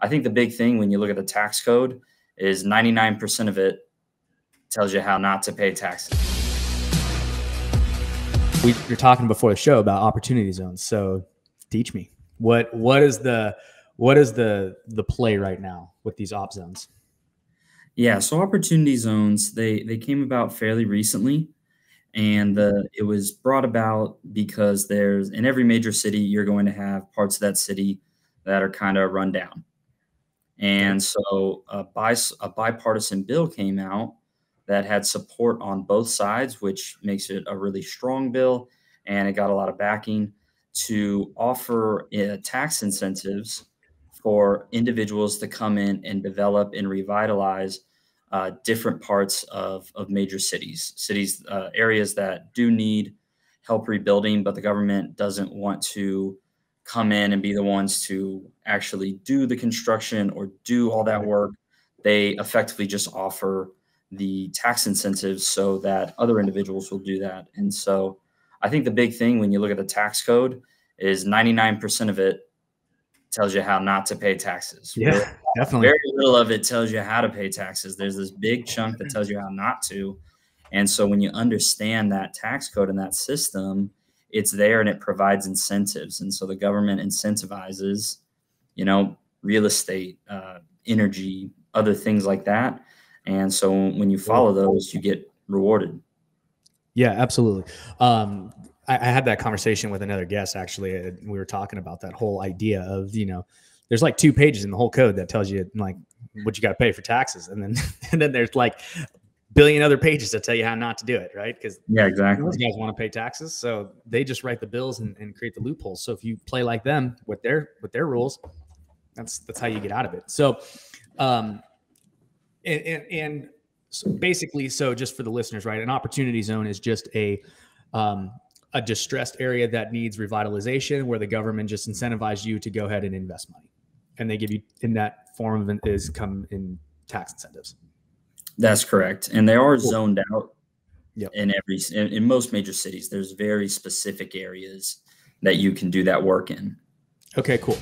I think the big thing when you look at the tax code is 99% of it tells you how not to pay taxes. We were talking before the show about opportunity zones. So teach me, what is the play right now with these op zones? Yeah, so opportunity zones, they came about fairly recently, and it was brought about because there's in every major city you're going to have parts of that city that are kind of run down. And so a bipartisan bill came out that had support on both sides, which makes it a really strong bill, and it got a lot of backing to offer tax incentives for individuals to come in and develop and revitalize different parts of major cities, areas that do need help rebuilding, but the government doesn't want to come in and be the ones to actually do the construction or do all that work. They effectively just offer the tax incentives so that other individuals will do that. And so I think the big thing when you look at the tax code is 99% of it tells you how not to pay taxes. Yeah, definitely. Very little of it tells you how to pay taxes. There's this big chunk that tells you how not to. And so when you understand that tax code and that system, it's there and it provides incentives. And so the government incentivizes, real estate, energy, other things like that. And so when you follow those, you get rewarded. Yeah, absolutely. I had that conversation with another guest, actually. We were talking about that whole idea of, there's like 2 pages in the whole code that tells you like what you got to pay for taxes. And then there's like a billion other pages that tell you how not to do it. Right. Because exactly. Those guys want to pay taxes. So they just write the bills and create the loopholes. So if you play like them with their rules, that's how you get out of it. So, and so basically, so just for the listeners, right, an opportunity zone is just a distressed area that needs revitalization, where the government just incentivizes you to go ahead and invest money, and they give you in that form of come in tax incentives. That's correct, and they are zoned out. Yep. In most major cities. There's very specific areas that you can do that work in. Okay, cool.